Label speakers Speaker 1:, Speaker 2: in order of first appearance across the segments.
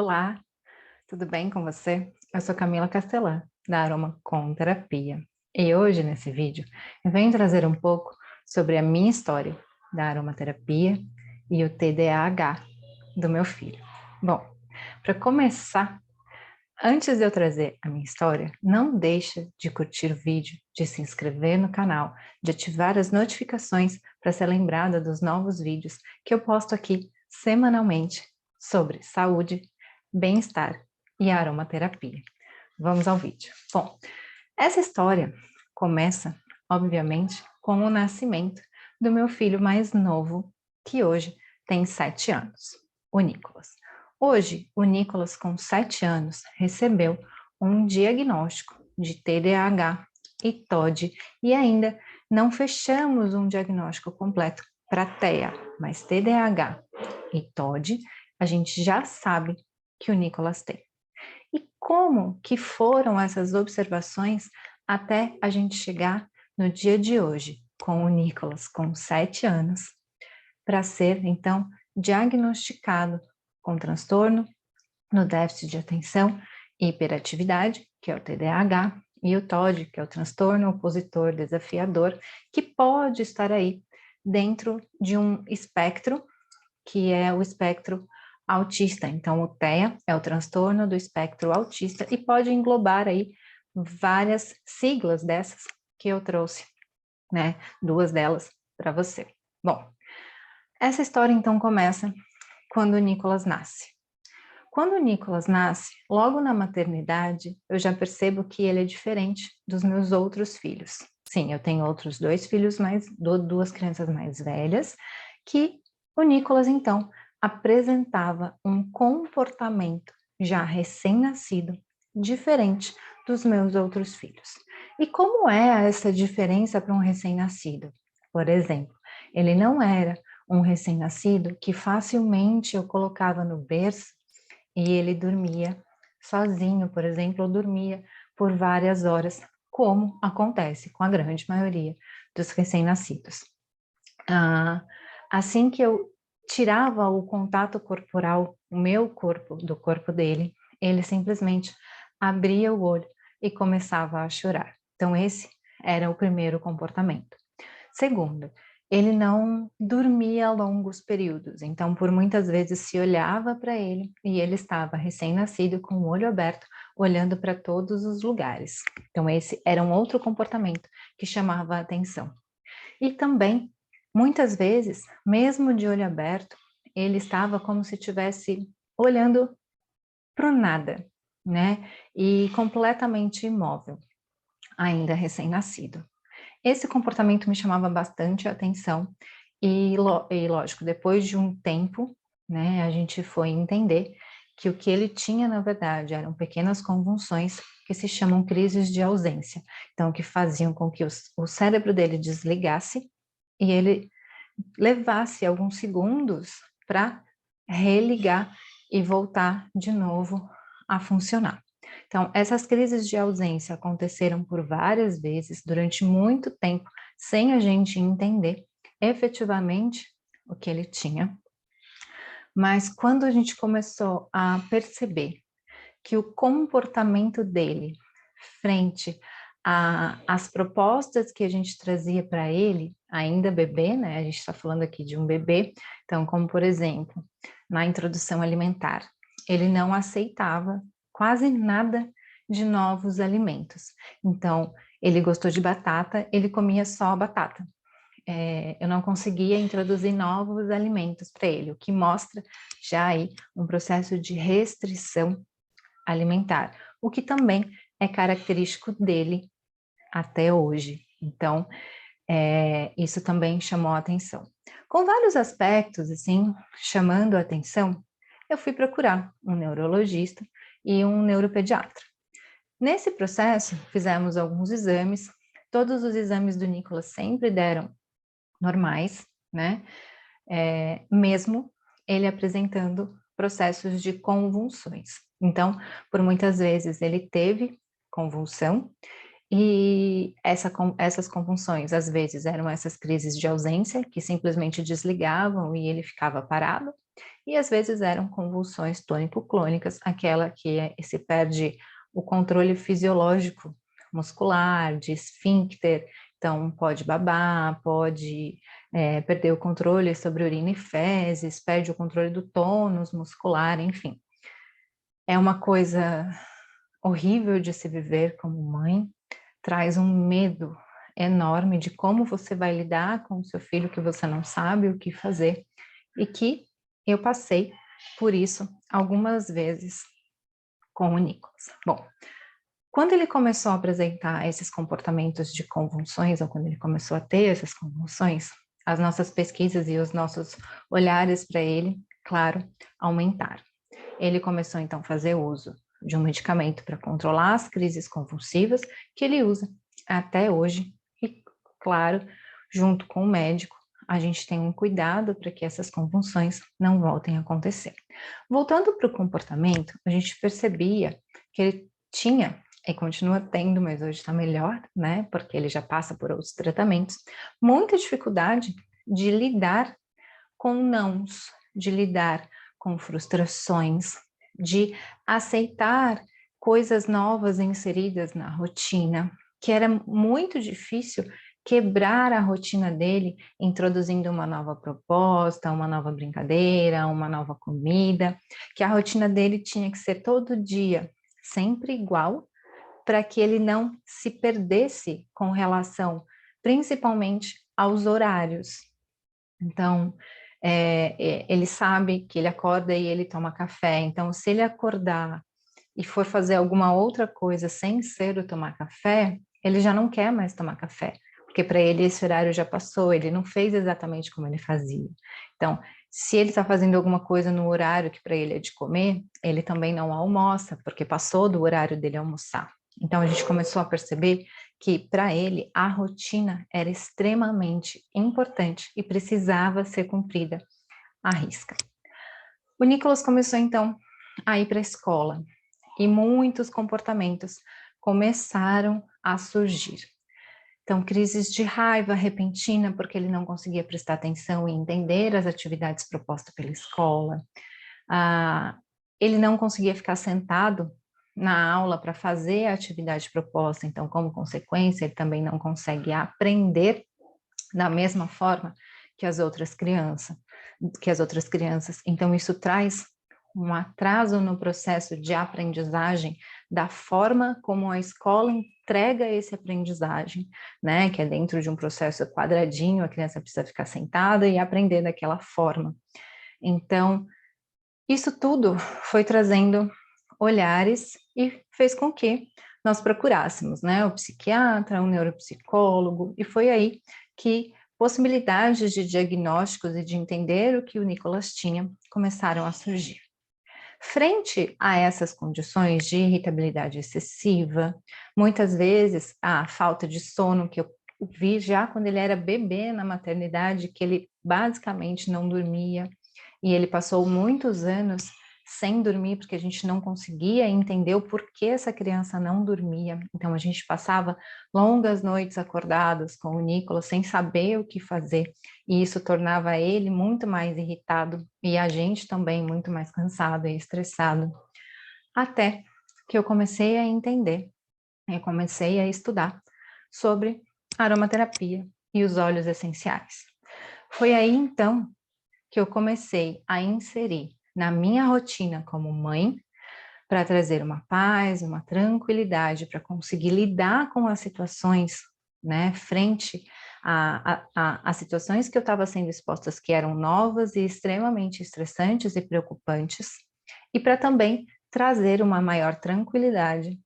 Speaker 1: Olá, tudo bem com você? Eu sou Camila Castelã, da Aroma Com Terapia. E hoje, nesse vídeo, eu venho trazer um pouco sobre a minha história da aromaterapia e o TDAH do meu filho. Bom, para começar, antes de eu trazer a minha história, não deixa de curtir o vídeo, de se inscrever no canal, de ativar as notificações para ser lembrada dos novos vídeos que eu posto aqui semanalmente sobre saúde, bem-estar e aromaterapia. Vamos ao vídeo. Bom, essa história começa, obviamente, com o nascimento do meu filho mais novo, que hoje tem 7 anos, o Nicolas. Hoje, o Nicolas, com 7 anos, recebeu um diagnóstico de TDAH e TOD, e ainda não fechamos um diagnóstico completo para TEA, mas TDAH e TOD, a gente já sabe que o Nicolas tem. E como que foram essas observações até a gente chegar no dia de hoje, com o Nicolas com 7 anos, para ser, então, diagnosticado com transtorno no déficit de atenção e hiperatividade, que é o TDAH, e o TOD, que é o transtorno opositor desafiador, que pode estar aí dentro de um espectro, que é o espectro autista. Então, o TEA é o transtorno do espectro autista e pode englobar aí várias siglas dessas que eu trouxe, né? Duas delas para você. Bom, essa história então começa quando o Nicolas nasce. Quando o Nicolas nasce, logo na maternidade, eu já percebo que ele é diferente dos meus outros filhos. Sim, eu tenho outros dois filhos, duas crianças mais velhas, que o Nicolas, então, apresentava um comportamento já recém-nascido diferente dos meus outros filhos. E como é essa diferença para um recém-nascido? Por exemplo, ele não era um recém-nascido que facilmente eu colocava no berço e ele dormia sozinho, por exemplo, ou dormia por várias horas, como acontece com a grande maioria dos recém-nascidos. Assim que eu tirava o contato corporal, o meu corpo, do corpo dele, ele simplesmente abria o olho e começava a chorar. Então, esse era o primeiro comportamento. Segundo, ele não dormia longos períodos, então por muitas vezes se olhava para ele e ele estava recém-nascido com o olho aberto, olhando para todos os lugares. Então esse era um outro comportamento que chamava a atenção. E também, muitas vezes, mesmo de olho aberto, ele estava como se estivesse olhando para o nada, né? E completamente imóvel, ainda recém-nascido. Esse comportamento me chamava bastante a atenção e lógico, depois de um tempo, né, a gente foi entender que o que ele tinha, na verdade, eram pequenas convulsões que se chamam crises de ausência. Então, que faziam com que o cérebro dele desligasse e ele levasse alguns segundos para religar e voltar de novo a funcionar. Então, essas crises de ausência aconteceram por várias vezes, durante muito tempo, sem a gente entender efetivamente o que ele tinha. Mas quando a gente começou a perceber que o comportamento dele frente às propostas que a gente trazia para ele, ainda bebê, né? A gente está falando aqui de um bebê, então, como por exemplo, na introdução alimentar, ele não aceitava quase nada de novos alimentos. Então, ele gostou de batata, ele comia só batata. Eu não conseguia introduzir novos alimentos para ele, o que mostra já aí um processo de restrição alimentar, o que também é característico dele até hoje. Então, isso também chamou a atenção. Com vários aspectos, assim, chamando a atenção, eu fui procurar um neurologista e um neuropediatra. Nesse processo, fizemos alguns exames, todos os exames do Nicolas sempre deram normais, né? Mesmo ele apresentando processos de convulsões. Então, por muitas vezes ele teve convulsão e essas convulsões, às vezes, eram essas crises de ausência que simplesmente desligavam e ele ficava parado, e às vezes eram convulsões tônico-clônicas, aquela que se perde o controle fisiológico muscular, de esfíncter, então pode babar, pode perder o controle sobre urina e fezes, perde o controle do tônus muscular, enfim. É uma coisa horrível de se viver como mãe, traz um medo enorme de como você vai lidar com o seu filho que você não sabe o que fazer, e que eu passei por isso algumas vezes com o Nicolas. Bom, quando ele começou a apresentar esses comportamentos de convulsões, ou quando ele começou a ter essas convulsões, as nossas pesquisas e os nossos olhares para ele, claro, aumentaram. Ele começou então a fazer uso de um medicamento para controlar as crises convulsivas, que ele usa até hoje, e claro, junto com o médico, a gente tem um cuidado para que essas convulsões não voltem a acontecer. Voltando para o comportamento, a gente percebia que ele tinha, e continua tendo, mas hoje está melhor, né, porque ele já passa por outros tratamentos, muita dificuldade de lidar com nãos, de lidar com frustrações, de aceitar coisas novas inseridas na rotina, que era muito difícil quebrar a rotina dele, introduzindo uma nova proposta, uma nova brincadeira, uma nova comida, que a rotina dele tinha que ser todo dia, sempre igual, para que ele não se perdesse com relação, principalmente, aos horários. Então, ele sabe que ele acorda e ele toma café, então se ele acordar e for fazer alguma outra coisa sem ser o tomar café, ele já não quer mais tomar café, porque para ele esse horário já passou, ele não fez exatamente como ele fazia. Então, se ele está fazendo alguma coisa no horário que para ele é de comer, ele também não almoça, porque passou do horário dele almoçar. Então, a gente começou a perceber que para ele a rotina era extremamente importante e precisava ser cumprida à risca. O Nicolas começou então a ir para a escola e muitos comportamentos começaram a surgir. Então, crises de raiva repentina, porque ele não conseguia prestar atenção e entender as atividades propostas pela escola. Ele não conseguia ficar sentado na aula para fazer a atividade proposta, então, como consequência, ele também não consegue aprender da mesma forma que as outras crianças. Então, isso traz um atraso no processo de aprendizagem da forma como a escola entrega esse aprendizagem, né? Que é dentro de um processo quadradinho, a criança precisa ficar sentada e aprender daquela forma. Então, isso tudo foi trazendo olhares e fez com que nós procurássemos, né, o psiquiatra, o neuropsicólogo, e foi aí que possibilidades de diagnósticos e de entender o que o Nicolas tinha começaram a surgir. Frente a essas condições de irritabilidade excessiva, muitas vezes a falta de sono, que eu vi já quando ele era bebê na maternidade, que ele basicamente não dormia, e ele passou muitos anos sem dormir, porque a gente não conseguia entender o porquê essa criança não dormia. Então, a gente passava longas noites acordados com o Nicolas, sem saber o que fazer, e isso tornava ele muito mais irritado, e a gente também muito mais cansado e estressado. Até que eu comecei a entender, eu comecei a estudar sobre aromaterapia e os óleos essenciais. Foi aí, então, que eu comecei a inserir na minha rotina como mãe, para trazer uma paz, uma tranquilidade, para conseguir lidar com as situações, né, frente a situações que eu estava sendo expostas que eram novas e extremamente estressantes e preocupantes, e para também trazer uma maior tranquilidade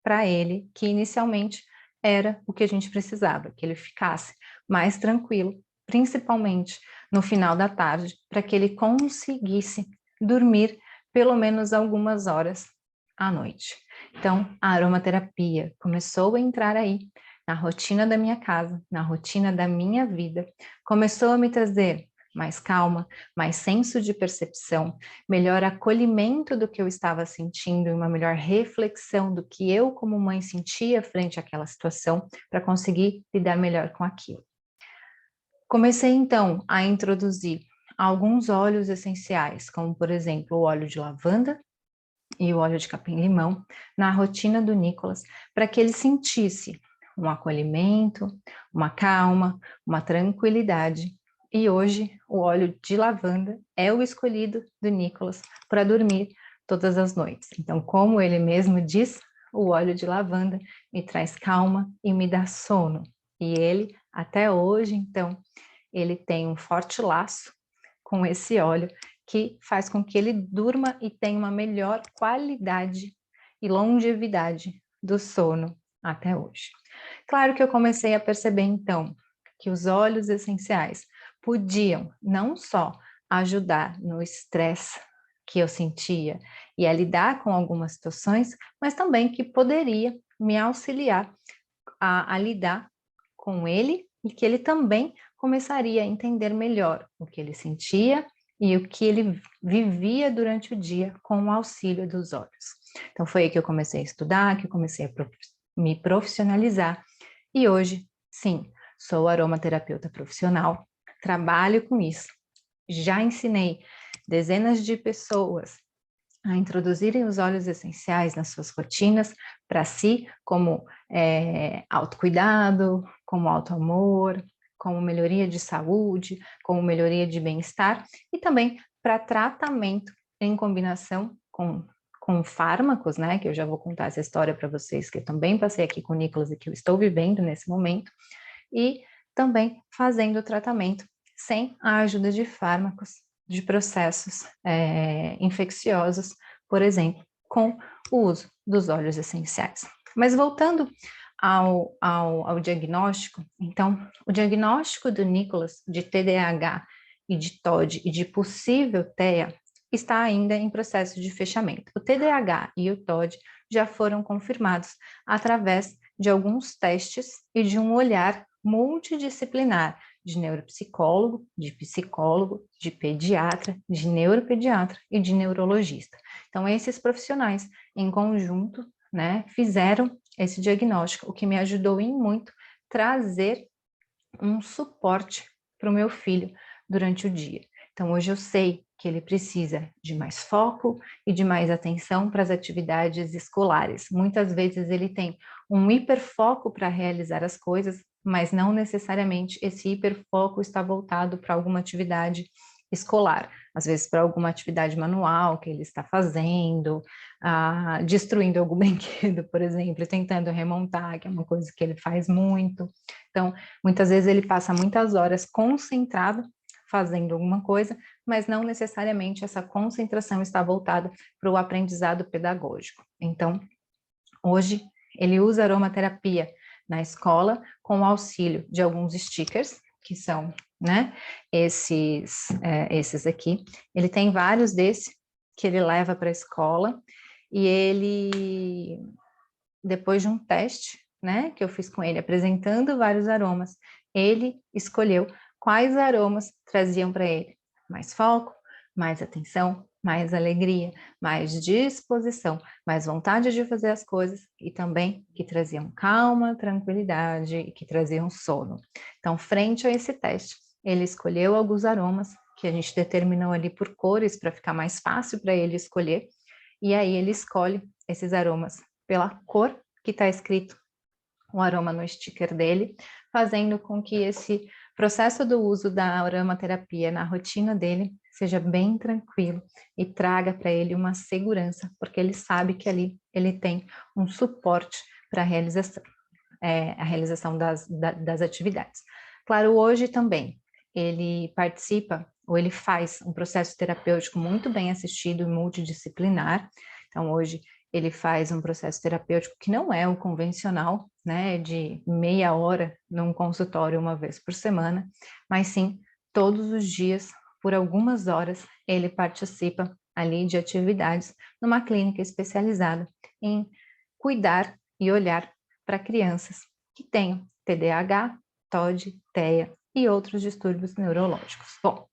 Speaker 1: para ele, que inicialmente era o que a gente precisava, que ele ficasse mais tranquilo, principalmente no final da tarde, para que ele conseguisse dormir pelo menos algumas horas à noite. Então, a aromaterapia começou a entrar aí na rotina da minha casa, na rotina da minha vida, começou a me trazer mais calma, mais senso de percepção, melhor acolhimento do que eu estava sentindo e uma melhor reflexão do que eu como mãe sentia frente àquela situação para conseguir lidar melhor com aquilo. Comecei então a introduzir alguns óleos essenciais, como por exemplo o óleo de lavanda e o óleo de capim-limão, na rotina do Nicolas, para que ele sentisse um acolhimento, uma calma, uma tranquilidade. E hoje o óleo de lavanda é o escolhido do Nicolas para dormir todas as noites. Então, como ele mesmo diz, o óleo de lavanda me traz calma e me dá sono. E ele, até hoje, então, ele tem um forte laço com esse óleo que faz com que ele durma e tenha uma melhor qualidade e longevidade do sono até hoje. Claro que eu comecei a perceber, então, que os óleos essenciais podiam não só ajudar no estresse que eu sentia e a lidar com algumas situações, mas também que poderia me auxiliar a lidar com ele e que ele também começaria a entender melhor o que ele sentia e o que ele vivia durante o dia com o auxílio dos olhos. Então foi aí que eu comecei a estudar, que eu comecei a me profissionalizar e hoje, sim, sou aromaterapeuta profissional, trabalho com isso, já ensinei dezenas de pessoas a introduzirem os óleos essenciais nas suas rotinas, para si, como autocuidado, como autoamor, como melhoria de saúde, como melhoria de bem-estar, e também para tratamento em combinação com fármacos, né, que eu já vou contar essa história para vocês, que eu também passei aqui com o Nicolas e que eu estou vivendo nesse momento, e também fazendo o tratamento sem a ajuda de fármacos, de processos infecciosos, por exemplo, com o uso dos óleos essenciais. Mas voltando ao diagnóstico, então, o diagnóstico do Nicolas de TDAH e de TOD e de possível TEA está ainda em processo de fechamento. O TDAH e o TOD já foram confirmados através de alguns testes e de um olhar multidisciplinar de neuropsicólogo, de psicólogo, de pediatra, de neuropediatra e de neurologista. Então, esses profissionais, em conjunto, né, fizeram esse diagnóstico, o que me ajudou em muito trazer um suporte para o meu filho durante o dia. Então, hoje eu sei que ele precisa de mais foco e de mais atenção para as atividades escolares. Muitas vezes ele tem um hiperfoco para realizar as coisas, mas não necessariamente esse hiperfoco está voltado para alguma atividade escolar, às vezes para alguma atividade manual que ele está fazendo, destruindo algum brinquedo, por exemplo, tentando remontar, que é uma coisa que ele faz muito. Então, muitas vezes ele passa muitas horas concentrado fazendo alguma coisa, mas não necessariamente essa concentração está voltada para o aprendizado pedagógico. Então, hoje ele usa aromaterapia na escola com o auxílio de alguns stickers, que são, né, esses aqui. Ele tem vários desses que ele leva para a escola e ele, depois de um teste, né, que eu fiz com ele, apresentando vários aromas, ele escolheu quais aromas traziam para ele mais foco, mais atenção, mais alegria, mais disposição, mais vontade de fazer as coisas e também que traziam calma, tranquilidade e que traziam sono. Então, frente a esse teste, ele escolheu alguns aromas que a gente determinou ali por cores para ficar mais fácil para ele escolher, e aí ele escolhe esses aromas pela cor que está escrito o aroma no sticker dele, fazendo com que esse processo do uso da aromaterapia na rotina dele seja bem tranquilo e traga para ele uma segurança, porque ele sabe que ali ele tem um suporte para a realização das atividades. Claro, hoje também ele participa ou ele faz um processo terapêutico muito bem assistido e multidisciplinar. Então, hoje ele faz um processo terapêutico que não é o convencional, né, de meia hora num consultório uma vez por semana, mas sim todos os dias, por algumas horas, ele participa ali de atividades numa clínica especializada em cuidar e olhar para crianças que têm TDAH, TOD, TEA e outros distúrbios neurológicos. Bom,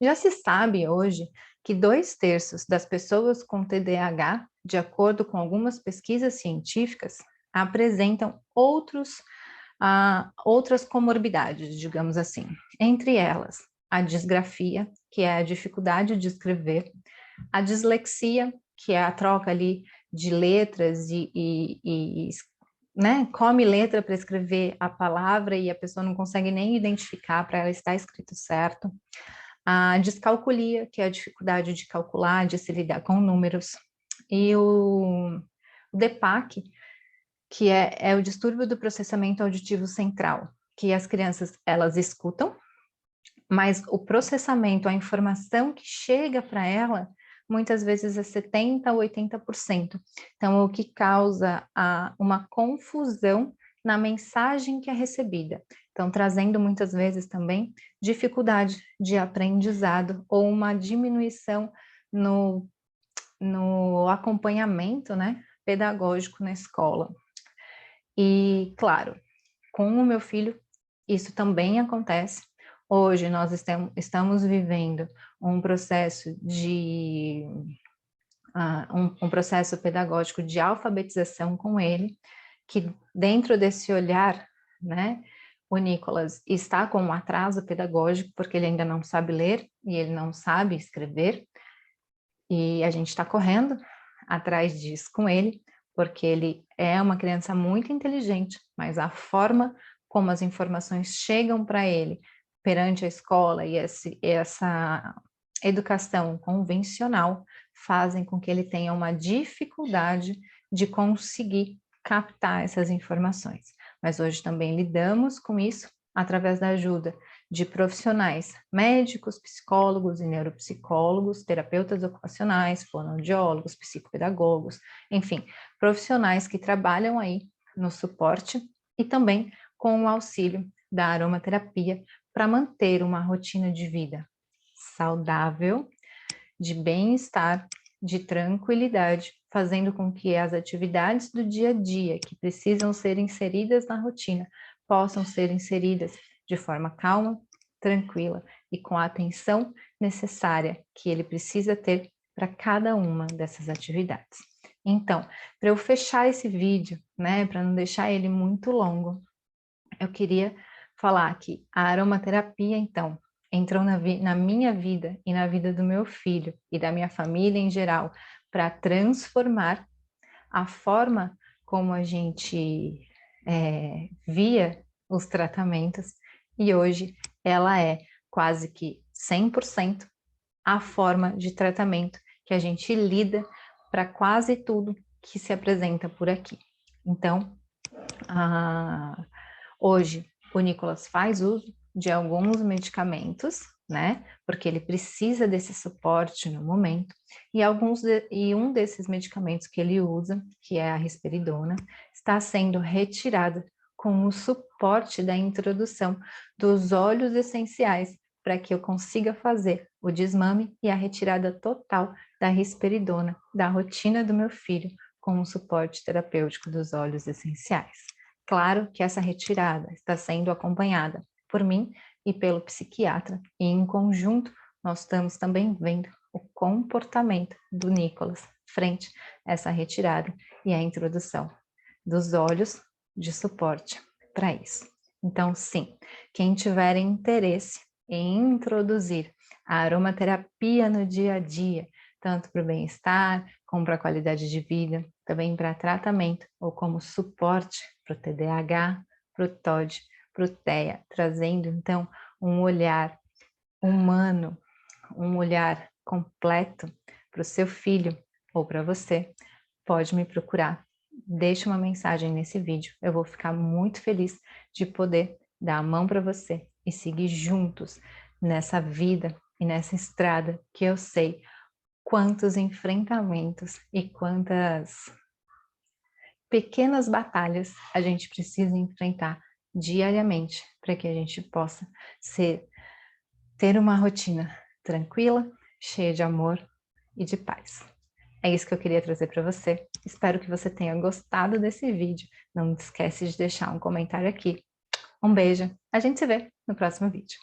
Speaker 1: já se sabe hoje que 2/3 das pessoas com TDAH, de acordo com algumas pesquisas científicas, apresentam outras comorbidades, digamos assim. Entre elas, a disgrafia, que é a dificuldade de escrever, a dislexia, que é a troca ali de letras né, come letra para escrever a palavra e a pessoa não consegue nem identificar para ela estar escrito certo. A descalculia, que é a dificuldade de calcular, de se lidar com números. E o DEPAC, que é o distúrbio do processamento auditivo central, que as crianças, elas escutam, mas o processamento, a informação que chega para ela, muitas vezes é 70% a 80%. Então, o que causa uma confusão na mensagem que é recebida. Então, trazendo muitas vezes também dificuldade de aprendizado ou uma diminuição no acompanhamento, né, pedagógico na escola. E, claro, com o meu filho, isso também acontece. Hoje nós estamos vivendo um processo de um processo pedagógico de alfabetização com ele, que dentro desse olhar, né, o Nicolas está com um atraso pedagógico, porque ele ainda não sabe ler e ele não sabe escrever, e a gente está correndo atrás disso com ele, porque ele é uma criança muito inteligente, mas a forma como as informações chegam para ele perante a escola e essa educação convencional fazem com que ele tenha uma dificuldade de conseguir captar essas informações. Mas hoje também lidamos com isso através da ajuda de profissionais, médicos, psicólogos e neuropsicólogos, terapeutas ocupacionais, fonoaudiólogos, psicopedagogos, enfim, profissionais que trabalham aí no suporte e também com o auxílio da aromaterapia para manter uma rotina de vida saudável, de bem-estar, de tranquilidade, fazendo com que as atividades do dia a dia que precisam ser inseridas na rotina possam ser inseridas de forma calma, tranquila e com a atenção necessária que ele precisa ter para cada uma dessas atividades. Então, para eu fechar esse vídeo, né, para não deixar ele muito longo, eu queria falar que a aromaterapia, então, entrou na minha vida e na vida do meu filho e da minha família em geral, para transformar a forma como a gente via os tratamentos, e hoje ela é quase que 100% a forma de tratamento que a gente lida para quase tudo que se apresenta por aqui. Então, hoje o Nicolas faz uso de alguns medicamentos, né? Porque ele precisa desse suporte no momento, e um desses medicamentos que ele usa, que é a risperidona, está sendo retirada com o suporte da introdução dos óleos essenciais para que eu consiga fazer o desmame e a retirada total da risperidona da rotina do meu filho com o suporte terapêutico dos óleos essenciais. Claro que essa retirada está sendo acompanhada por mim e pelo psiquiatra, e em conjunto nós estamos também vendo o comportamento do Nicolas frente a essa retirada e a introdução dos óleos de suporte para isso. Então, sim, quem tiver interesse em introduzir a aromaterapia no dia a dia, tanto para o bem-estar, como para a qualidade de vida, também para tratamento ou como suporte para o TDAH, para o TOD, para o TEA, trazendo então um olhar humano, um olhar completo para o seu filho ou para você, pode me procurar. Deixe uma mensagem nesse vídeo, eu vou ficar muito feliz de poder dar a mão para você e seguir juntos nessa vida e nessa estrada que eu sei quantos enfrentamentos e quantas pequenas batalhas a gente precisa enfrentar diariamente para que a gente possa ter uma rotina tranquila, cheia de amor e de paz. É isso que eu queria trazer para você. Espero que você tenha gostado desse vídeo. Não esquece de deixar um comentário aqui. Um beijo. A gente se vê no próximo vídeo.